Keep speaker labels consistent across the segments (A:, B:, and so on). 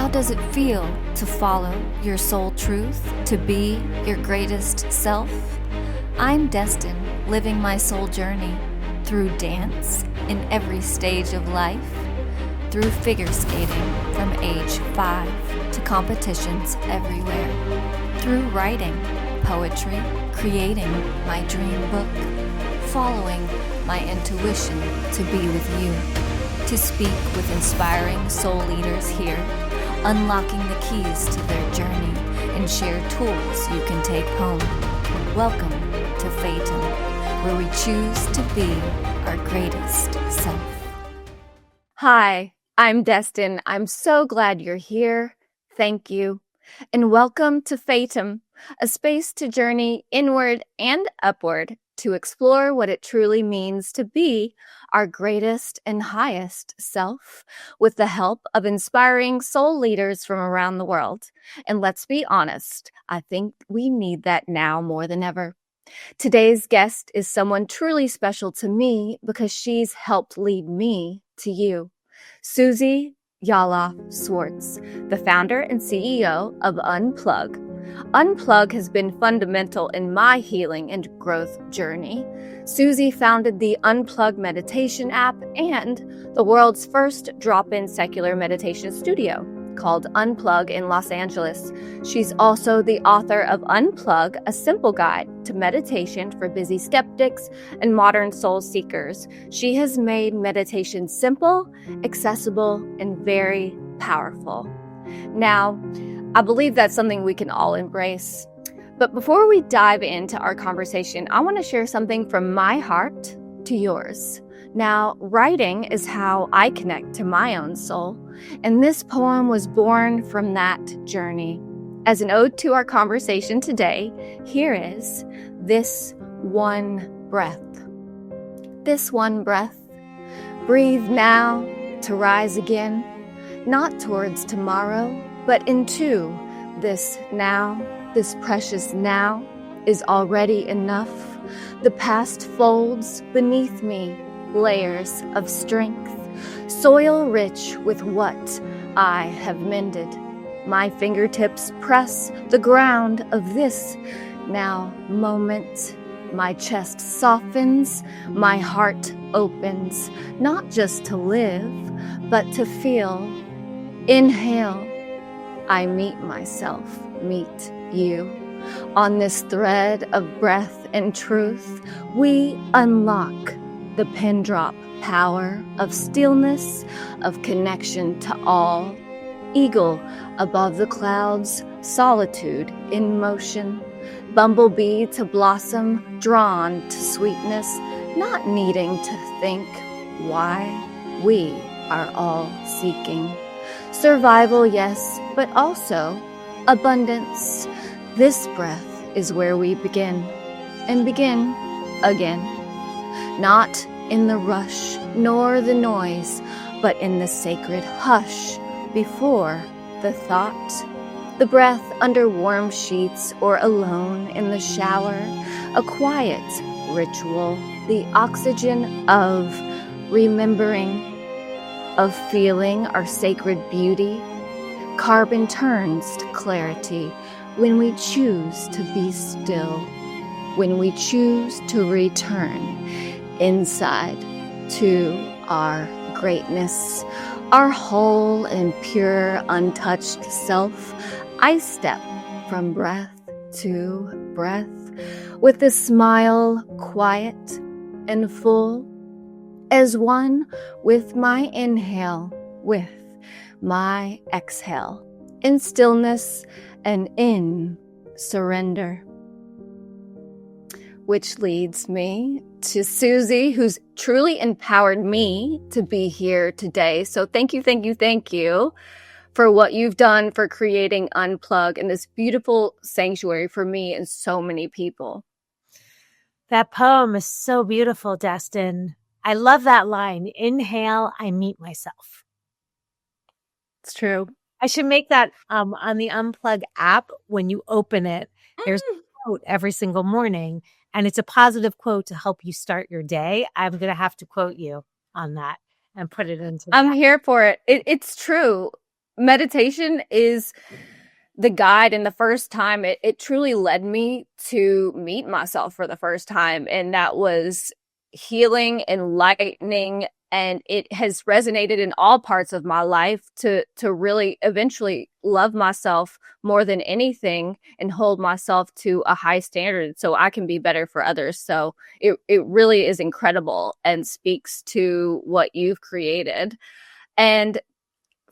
A: How does it feel to follow your soul truth, to be your greatest self? I'm Destin, living my soul journey through dance in every stage of life, through figure skating from age 5 to competitions everywhere, through writing, poetry, creating my dream book, following my intuition to be with you, to speak with inspiring soul leaders here, unlocking the keys to their journey and share tools you can take home. Welcome to Fatum, where we choose to be our greatest self. Hi, I'm Destin. I'm so glad you're here. Thank you. And welcome to Fatum, a space to journey inward and upward to explore what it truly means to be our greatest and highest self with the help of inspiring soul leaders from around the world. And let's be honest, I think we need that now more than ever. Today's guest is someone truly special to me because she's helped lead me to you. Suze Yalof Schwartz, the founder and CEO of Unplug. Unplug has been fundamental in my healing and growth journey. Suze founded the Unplug Meditation app and the world's first drop-in secular meditation studio called Unplug in Los Angeles. She's also the author of Unplug, a simple guide to meditation for busy skeptics and modern soul seekers. She has made meditation simple, accessible, and very powerful. Now, I believe that's something we can all embrace. But before we dive into our conversation, I want to share something from my heart to yours. Now, writing is how I connect to my own soul, and this poem was born from that journey. As an ode to our conversation today, here is This One Breath. This one breath. Breathe now to rise again, not towards tomorrow, but into this now. This precious now is already enough. The past folds beneath me layers of strength, soil rich with what I have mended. My fingertips press the ground of this now moment. My chest softens, my heart opens, not just to live, but to feel. Inhale, I meet myself, meet you. On this thread of breath and truth, we unlock the pin drop power of stillness, of connection to all. Eagle above the clouds, solitude in motion. Bumblebee to blossom, drawn to sweetness, not needing to think why. We are all seeking survival, yes, but also abundance. This breath is where we begin and begin again. Not in the rush nor the noise, but in the sacred hush before the thought. The breath under warm sheets or alone in the shower, a quiet ritual, the oxygen of remembering, of feeling our sacred beauty. Carbon turns to clarity when we choose to be still, when we choose to return inside to our greatness, our whole and pure, untouched self. I step from breath to breath with a smile quiet and full, as one with my inhale, with my exhale, in stillness and in surrender. Which leads me to Suze, who's truly empowered me to be here today. So thank you for what you've done for creating Unplug and this beautiful sanctuary for me and so many people.
B: That poem is so beautiful, Destin. I love that line. Inhale, I meet myself.
A: It's true.
B: I should make that on the Unplug app. When you open it, there's a quote every single morning, and it's a positive quote to help you start your day. I'm going to have to quote you on that and put it into
A: I'm here for it. It's true.
C: meditation is the guide. And the first time it truly led me to meet myself for the first time. And that was healing, enlightening, and it has resonated in all parts of my life to really eventually love myself more than anything and hold myself to a high standard so I can be better for others. So it really is incredible and speaks to what you've created. And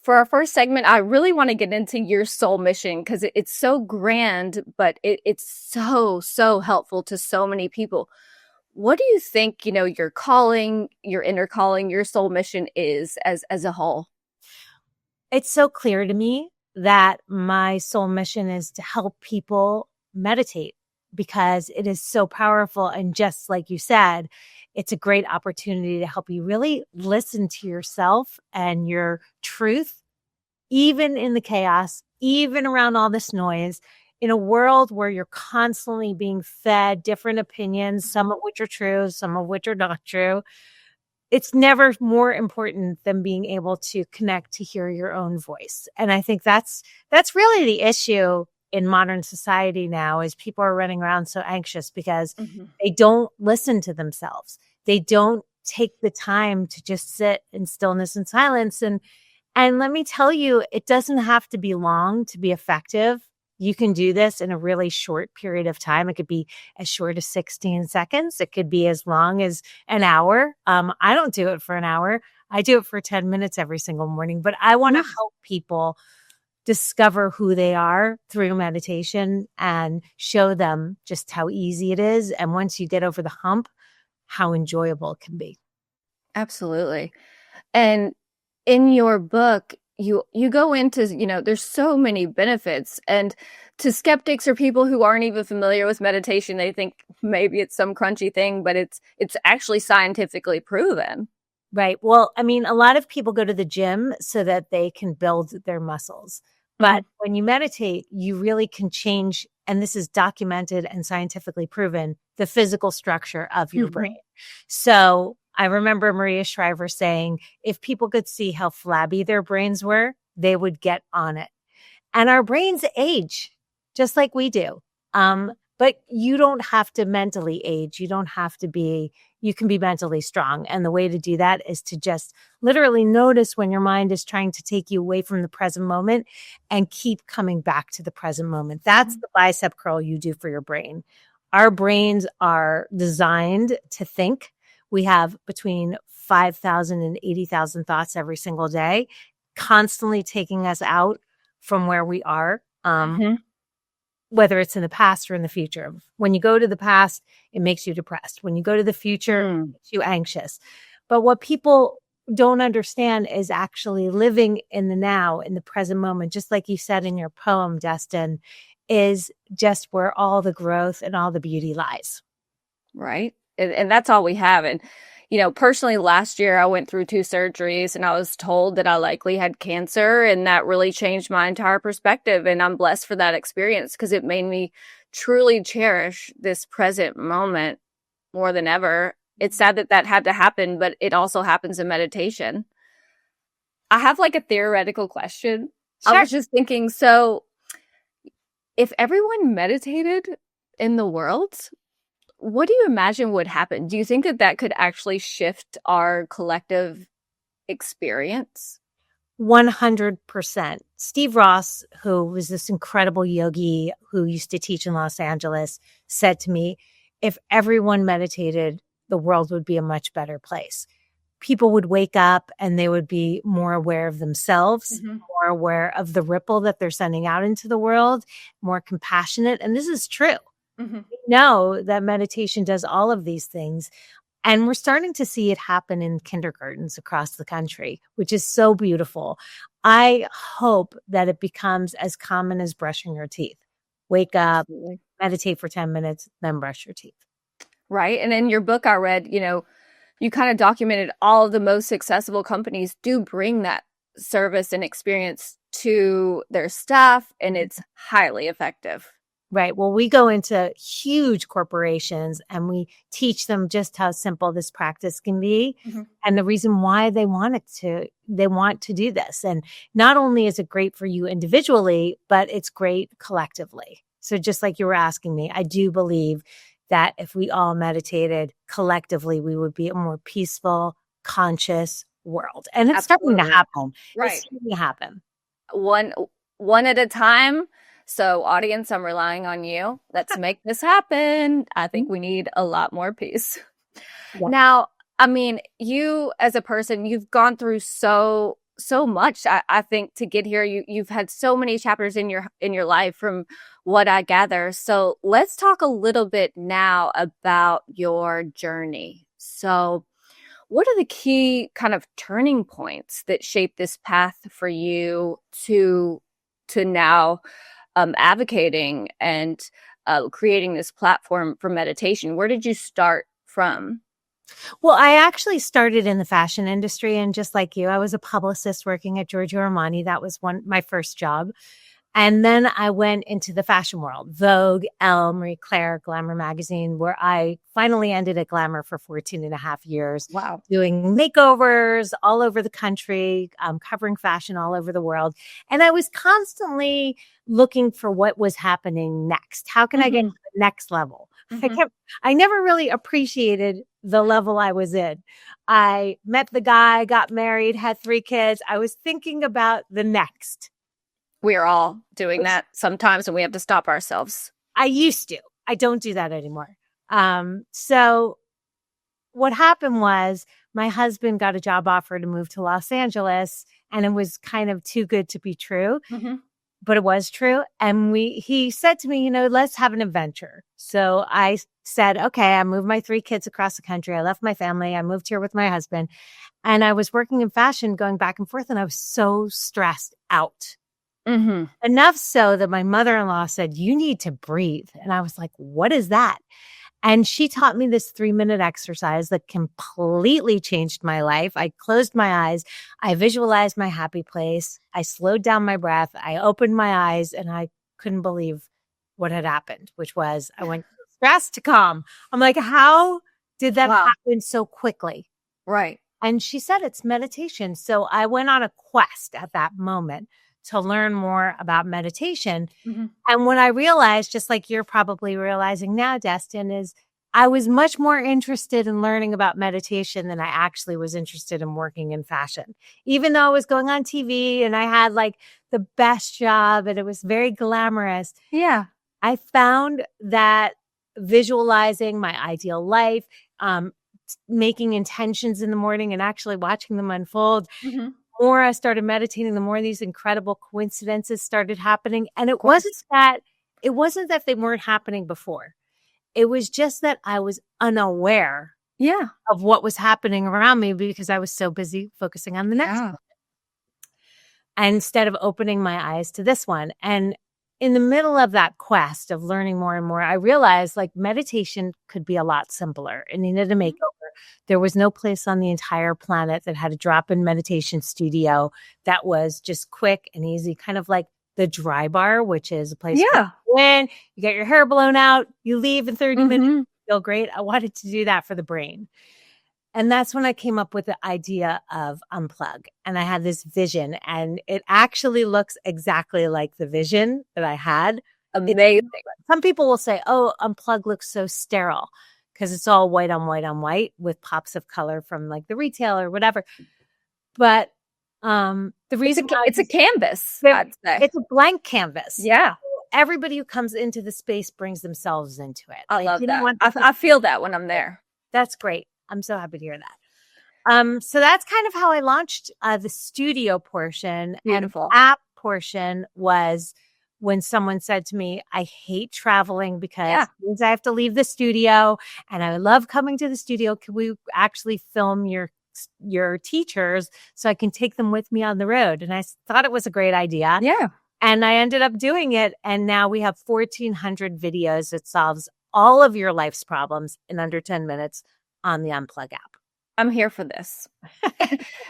C: for our first segment, I really want to get into your soul mission because it's so grand, but it's so helpful to so many people. What do you think, your calling, your inner calling, your soul mission is as a whole?
B: It's so clear to me that my soul mission is to help people meditate because it is so powerful. And just like you said, it's a great opportunity to help you really listen to yourself and your truth, even in the chaos, even around all this noise. In a world where you're constantly being fed different opinions, some of which are true, some of which are not true, it's never more important than being able to connect to hear your own voice. And I think that's really the issue in modern society now is people are running around so anxious because they don't listen to themselves. They don't take the time to just sit in stillness and silence. And let me tell you, it doesn't have to be long to be effective. You can do this in a really short period of time. It could be as short as 16 seconds. It could be as long as an hour. I don't do it for an hour. I do it for 10 minutes every single morning, but I want to help people discover who they are through meditation and show them just how easy it is. And once you get over the hump, how enjoyable it can be.
C: Absolutely. And in your book, you go into, there's so many benefits. And to skeptics or people who aren't even familiar with meditation, they think maybe it's some crunchy thing, but it's actually scientifically proven.
B: Right. Well, I mean, a lot of people go to the gym so that they can build their muscles. But when you meditate, you really can change, and this is documented and scientifically proven, the physical structure of your brain. So I remember Maria Shriver saying, if people could see how flabby their brains were, they would get on it. And our brains age just like we do. But you don't have to mentally age. You can be mentally strong. And the way to do that is to just literally notice when your mind is trying to take you away from the present moment and keep coming back to the present moment. That's the bicep curl you do for your brain. Our brains are designed to think. We have between 5,000 and 80,000 thoughts every single day, constantly taking us out from where we are, whether it's in the past or in the future. When you go to the past, it makes you depressed. When you go to the future, it makes you anxious. But what people don't understand is actually living in the now, in the present moment, just like you said in your poem, Destin, is just where all the growth and all the beauty lies.
C: Right. And that's all we have. And, personally, last year I went through 2 surgeries and I was told that I likely had cancer. And that really changed my entire perspective. And I'm blessed for that experience because it made me truly cherish this present moment more than ever. It's sad that had to happen, but it also happens in meditation. I have a theoretical question. Sure. I was just thinking, so if everyone meditated in the world, what do you imagine would happen? Do you think that could actually shift our collective experience?
B: 100%. Steve Ross, who was this incredible yogi who used to teach in Los Angeles, said to me, if everyone meditated, the world would be a much better place. People would wake up and they would be more aware of themselves, more aware of the ripple that they're sending out into the world, more compassionate. And this is true. We know that meditation does all of these things. And we're starting to see it happen in kindergartens across the country, which is so beautiful. I hope that it becomes as common as brushing your teeth. Wake up, meditate for 10 minutes, then brush your teeth.
C: Right. And in your book, I read, you kind of documented all of the most successful companies do bring that service and experience to their staff, and it's highly effective.
B: Right. Well, we go into huge corporations and we teach them just how simple this practice can be and the reason why they want to do this. And not only is it great for you individually, but it's great collectively. So just like you were asking me, I do believe that if we all meditated collectively, we would be a more peaceful, conscious world. And it's starting to happen.
C: Right.
B: It's starting to happen.
C: One at a time. So audience, I'm relying on you. Let's make this happen. I think we need a lot more peace.
B: Yeah.
C: Now, I mean, you as a person, you've gone through so much. I think to get here, you've had so many chapters in your life from what I gather. So let's talk a little bit now about your journey. So what are the key kind of turning points that shape this path for you to now advocating and creating this platform for meditation? Where did you start from?
B: Well, I actually started in the fashion industry, and just like you, I was a publicist working at Giorgio Armani. That was my first job. And then I went into the fashion world, Vogue, Elle, Marie Claire, Glamour magazine, where I finally ended at Glamour for 14 and a half years.
C: Wow.
B: Doing makeovers all over the country, covering fashion all over the world. And I was constantly looking for what was happening next. How can I get to the next level? I never really appreciated the level I was in. I met the guy, got married, had 3 kids. I was thinking about the next.
C: We are all doing that sometimes, and we have to stop ourselves.
B: I used to. I don't do that anymore. So what happened was my husband got a job offer to move to Los Angeles, and it was kind of too good to be true. But it was true. And he said to me, let's have an adventure. So I said, okay, I moved my 3 kids across the country. I left my family. I moved here with my husband, and I was working in fashion, going back and forth. And I was so stressed out. Enough so that my mother-in-law said, you need to breathe. And I was like, what is that? And she taught me this 3-minute exercise that completely changed my life. I closed my eyes. I visualized my happy place. I slowed down my breath. I opened my eyes, and I couldn't believe what had happened, which was I went from stress to calm. I'm like, how did that happen so quickly?
C: Right.
B: And she said, it's meditation. So I went on a quest at that moment to learn more about meditation. And what I realized, just like you're probably realizing now, Destin, is I was much more interested in learning about meditation than I actually was interested in working in fashion. Even though I was going on TV and I had like the best job and it was very glamorous.
C: Yeah.
B: I found that visualizing my ideal life, making intentions in the morning and actually watching them unfold, more I started meditating, the more these incredible coincidences started happening. And it wasn't that they weren't happening before. It was just that I was unaware of what was happening around me because I was so busy focusing on the next one. And instead of opening my eyes to this one. And in the middle of that quest of learning more and more, I realized like meditation could be a lot simpler. It needed a makeover. There was no place on the entire planet that had a drop-in meditation studio that was just quick and easy, kind of like the Dry Bar, which is a place where you go in, you get your hair blown out, you leave in 30 minutes, you feel great. I wanted to do that for the brain. And that's when I came up with the idea of Unplug. And I had this vision, and it actually looks exactly like the vision that I had.
C: Amazing.
B: Some people will say, oh, Unplug looks so sterile because it's all white on white on white with pops of color from like the retail or whatever. But the reason
C: it's a canvas, I'd say.
B: It's a blank canvas.
C: Yeah.
B: Everybody who comes into the space brings themselves into it.
C: I love that. I feel that when I'm there.
B: That's great. I'm so happy to hear that. So that's kind of how I launched the studio portion.
C: Beautiful.
B: And the app portion was when someone said to me, I hate traveling because it means I have to leave the studio and I love coming to the studio. Can we actually film your teachers so I can take them with me on the road? And I thought it was a great idea.
C: Yeah.
B: And I ended up doing it. And now we have 1,400 videos that solves all of your life's problems in under 10 minutes on the Unplug app.
C: I'm here for this,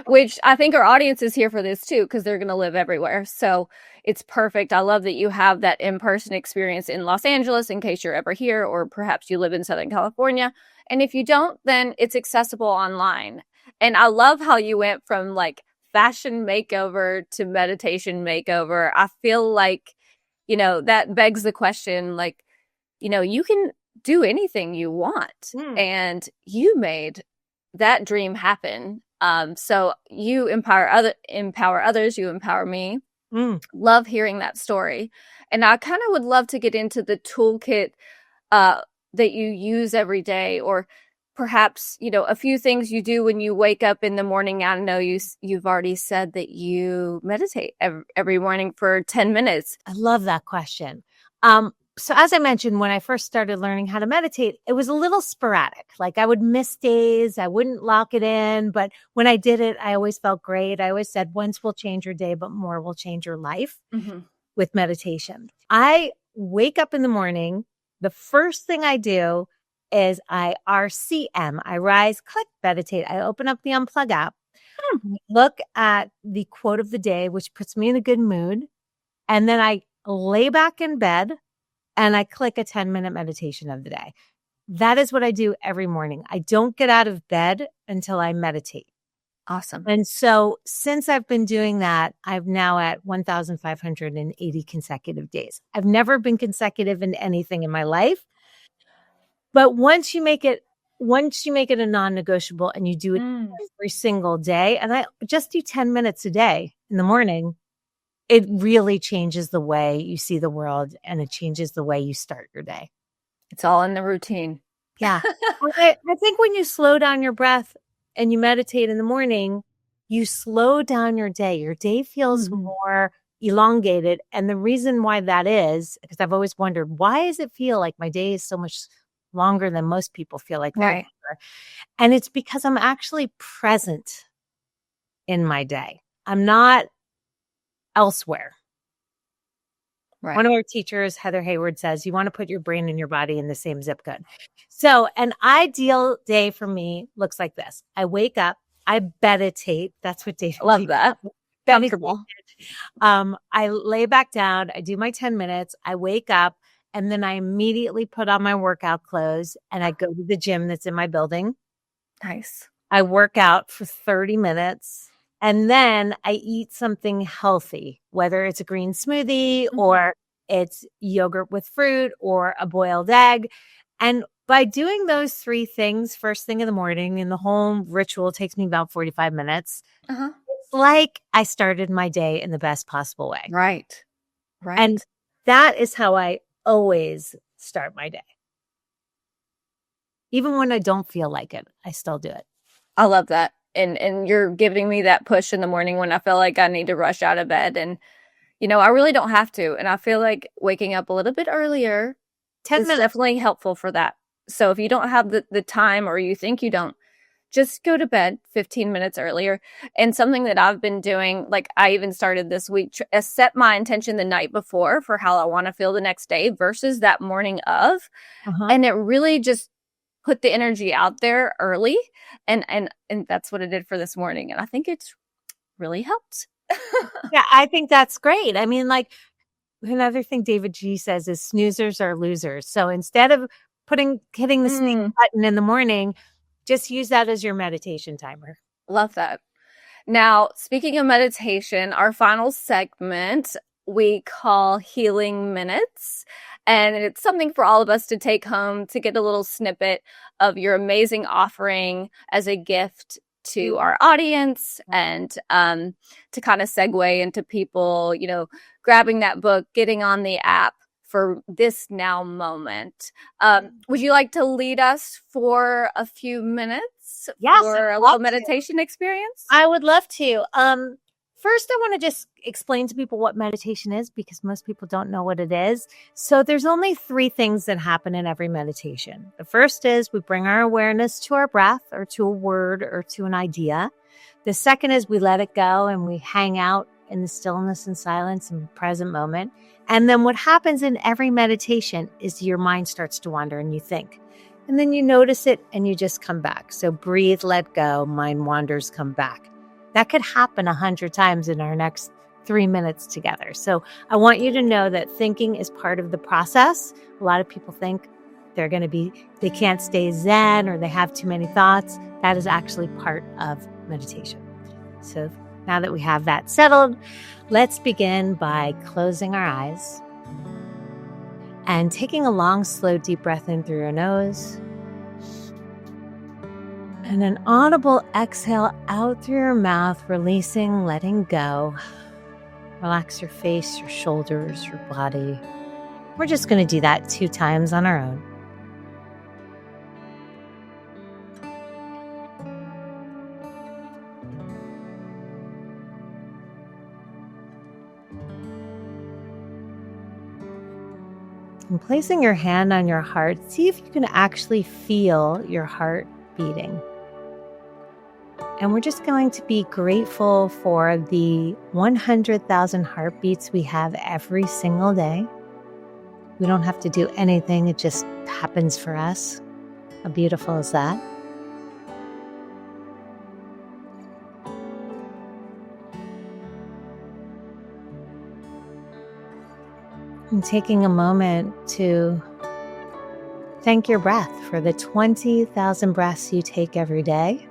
C: which I think our audience is here for this too, because they're going to live everywhere. So it's perfect. I love that you have that in-person experience in Los Angeles in case you're ever here, or perhaps you live in Southern California. And if you don't, then it's accessible online. And I love how you went from like fashion makeover to meditation makeover. I feel like, that begs the question, like, you can do anything you want, and you made that dream happen. So you empower others, you empower me. Love hearing that story. And I kind of would love to get into the toolkit that you use every day, or perhaps, a few things you do when you wake up in the morning. I know you've already said that you meditate every morning for 10 minutes.
B: I love that question. So as I mentioned, when I first started learning how to meditate, it was a little sporadic. Like I would miss days. I wouldn't lock it in. But when I did it, I always felt great. I always said, once will change your day, but more will change your life with meditation. I wake up in the morning. The first thing I do is I RCM. I rise, click, meditate. I open up the Unplug app, look at the quote of the day, which puts me in a good mood. And then I lay back in bed and I click a 10-minute meditation of the day. That is what I do every morning. I don't get out of bed until I meditate.
C: Awesome.
B: And so since I've been doing that, I'm now at 1,580 consecutive days. I've never been consecutive in anything in my life. But once you make it a non-negotiable and you do it every single day, and I just do 10 minutes a day in the morning, it really changes the way you see the world, and it changes the way you start your day.
C: It's all in the routine.
B: Yeah. I think when you slow down your breath and you meditate in the morning, you slow down your day. Your day feels more elongated. And the reason why that is, because I've always wondered, why does it feel like my day is so much longer than most people feel like?
C: Right.
B: And it's because I'm actually present in my day. I'm not elsewhere.
C: Right.
B: One of our teachers, Heather Hayward, says you want to put your brain and your body in the same zip code. So an ideal day for me looks like this. I wake up, I meditate. That's what David.
C: Love that. Comfortable.
B: I lay back down. I do my 10 minutes. I wake up, and then I immediately put on my workout clothes and I go to the gym that's in my building.
C: Nice.
B: I work out for 30 minutes. And then I eat something healthy, whether it's a green smoothie or it's yogurt with fruit or a boiled egg. And by doing those three things first thing in the morning, and the whole ritual takes me about 45 minutes, it's like I started my day in the best possible way.
C: Right.
B: And that is how I always start my day. Even when I don't feel like it, I still do it.
C: I love that. And you're giving me that push in the morning when I feel like I need to rush out of bed. And, I really don't have to. And I feel like waking up a little bit earlier
B: 10
C: is
B: minutes.
C: definitely helpful for that. So if you don't have the time, or you think you don't, just go to bed 15 minutes earlier. And something that I've been doing, like I even started this week, set my intention the night before for how I want to feel the next day versus that morning of. And it really just put the energy out there early. And that's what it did for this morning. And I think it's really helped.
B: Yeah, I think that's great. I mean, like, another thing David G says is snoozers are losers. So instead of hitting the snooze button in the morning, just use that as your meditation timer.
C: Love that. Now, speaking of meditation, our final segment we call Healing Minutes. And it's something for all of us to take home to get a little snippet of your amazing offering as a gift to our audience, and to kind of segue into people, grabbing that book, getting on the app for this now moment. Would you like to lead us for a few minutes for a little meditation experience?
B: I would love to. First, I want to just explain to people what meditation is, because most people don't know what it is. So there's only three things that happen in every meditation. The first is we bring our awareness to our breath, or to a word, or to an idea. The second is we let it go and we hang out in the stillness and silence and present moment. And then what happens in every meditation is your mind starts to wander and you think. And then you notice it and you just come back. So breathe, let go, mind wanders, come back. That could happen 100 times in our next 3 minutes together. So I want you to know that thinking is part of the process. A lot of people think they can't stay zen or they have too many thoughts. That is actually part of meditation. So now that we have that settled, let's begin by closing our eyes and taking a long, slow, deep breath in through your nose and an audible exhale out through your mouth, releasing, letting go. Relax your face, your shoulders, your body. We're just going to do that 2 times on our own. And placing your hand on your heart, see if you can actually feel your heart beating. And we're just going to be grateful for the 100,000 heartbeats we have every single day. We don't have to do anything. It just happens for us. How beautiful is that? And taking a moment to thank your breath for the 20,000 breaths you take every day.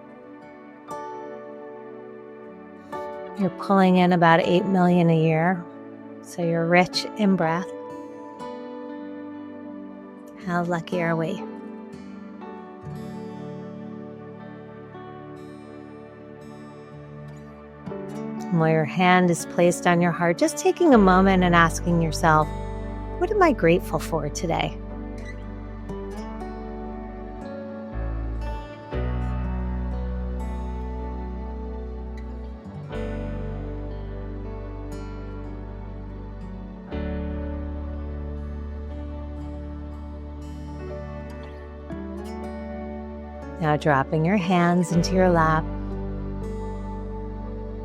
B: You're pulling in about 8 million a year, so you're rich in breath. How lucky are we? And while your hand is placed on your heart, just taking a moment and asking yourself, what am I grateful for today? Now dropping your hands into your lap,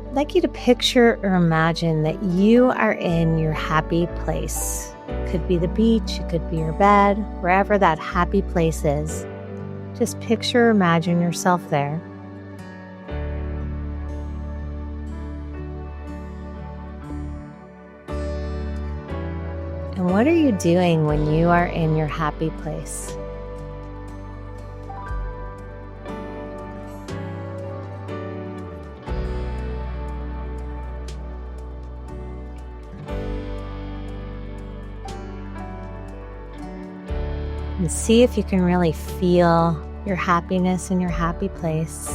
B: I'd like you to picture or imagine that you are in your happy place. It could be the beach, it could be your bed, wherever that happy place is. Just picture or imagine yourself there. And what are you doing when you are in your happy place? And see if you can really feel your happiness in your happy place.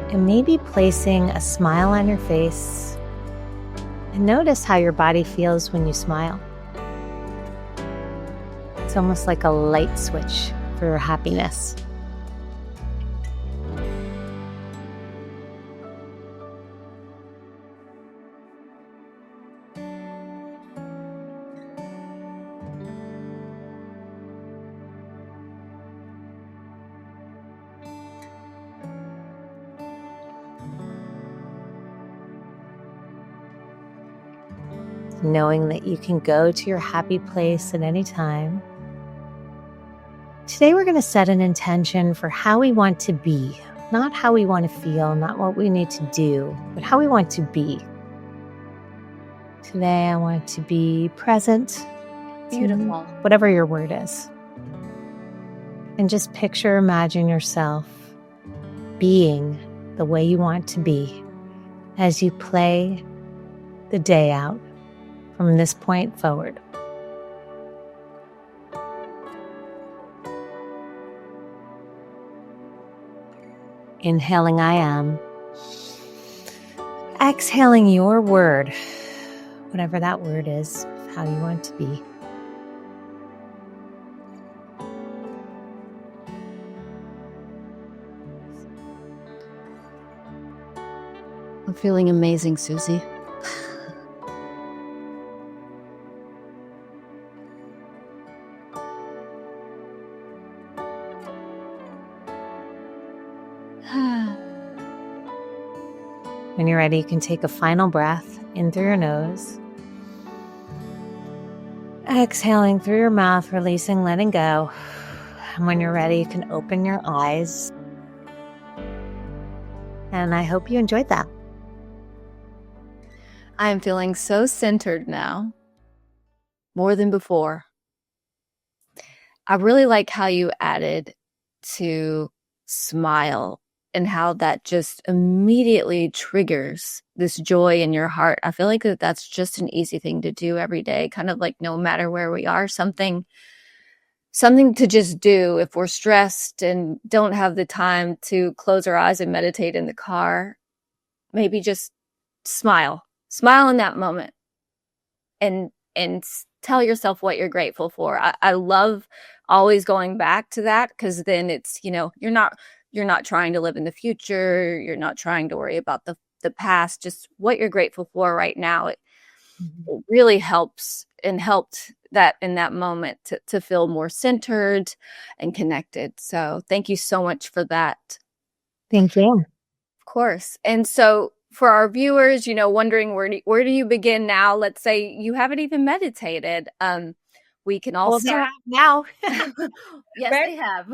B: And maybe placing a smile on your face. And notice how your body feels when you smile. It's almost like a light switch for your happiness. Knowing that you can go to your happy place at any time. Today we're going to set an intention for how we want to be, not how we want to feel, not what we need to do, but how we want to be. Today I want to be present.
C: Beautiful.
B: Whatever your word is. And just picture, imagine yourself being the way you want to be as you play the day out. From this point forward. Inhaling, I am. Exhaling your word, whatever that word is, how you want to be.
D: I'm feeling amazing, Susie.
B: When you're ready, you can take a final breath in through your nose. Exhaling through your mouth, releasing, letting go. And when you're ready, you can open your eyes. And I hope you enjoyed that.
C: I am feeling so centered now, more than before. I really like how you added to smile and how that just immediately triggers this joy in your heart. I feel like that's just an easy thing to do every day, kind of like no matter where we are, something to just do if we're stressed and don't have the time to close our eyes and meditate in the car. Maybe just smile in that moment and tell yourself what you're grateful for. I love always going back to that, because then it's, you're not trying to live in the future. You're not trying to worry about the past, just what you're grateful for right now. It really helps and helped that in that moment to feel more centered and connected. So thank you so much for that.
B: Thank you.
C: Of course. And so for our viewers, wondering where do you begin now? Let's say you haven't even meditated. We can all start
B: now.
C: Yes,
B: Right?
C: they have.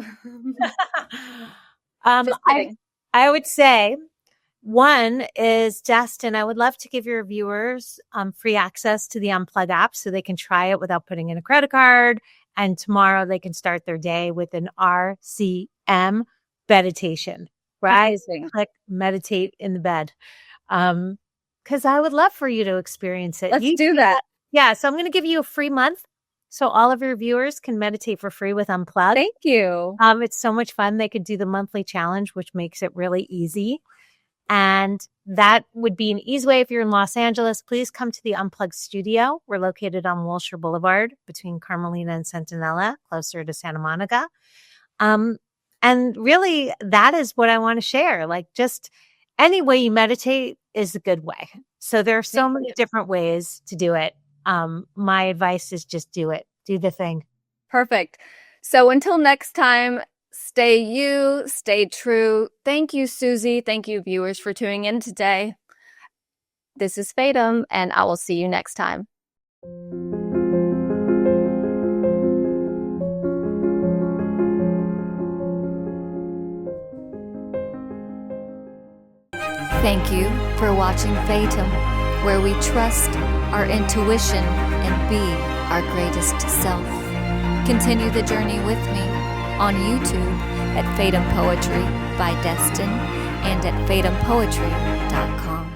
B: I would say one is, Destin, I would love to give your viewers free access to the Unplug app so they can try it without putting in a credit card. And tomorrow they can start their day with an RCM meditation, right?
C: Amazing.
B: Click meditate in the bed. Because I would love for you to experience it.
C: Let's do that.
B: Yeah. So I'm going to give you a free month so all of your viewers can meditate for free with Unplug.
C: Thank you.
B: It's so much fun. They could do the monthly challenge, which makes it really easy. And that would be an easy way. If you're in Los Angeles, please come to the Unplug studio. We're located on Wilshire Boulevard between Carmelina and Centinela, closer to Santa Monica. And really, that is what I want to share. Like, just any way you meditate is a good way. So there are so many different ways to do it. My advice is just do it. Do the thing.
C: Perfect. So until next time, stay you, stay true. Thank you, Susie. Thank you, viewers, for tuning in today. This is Fatum, and I will see you next time.
A: Thank you for watching Fatum, where we trust our intuition and be our greatest self. Continue the journey with me on YouTube at Fatum Poetry by Destin and at fatumpoetry.com.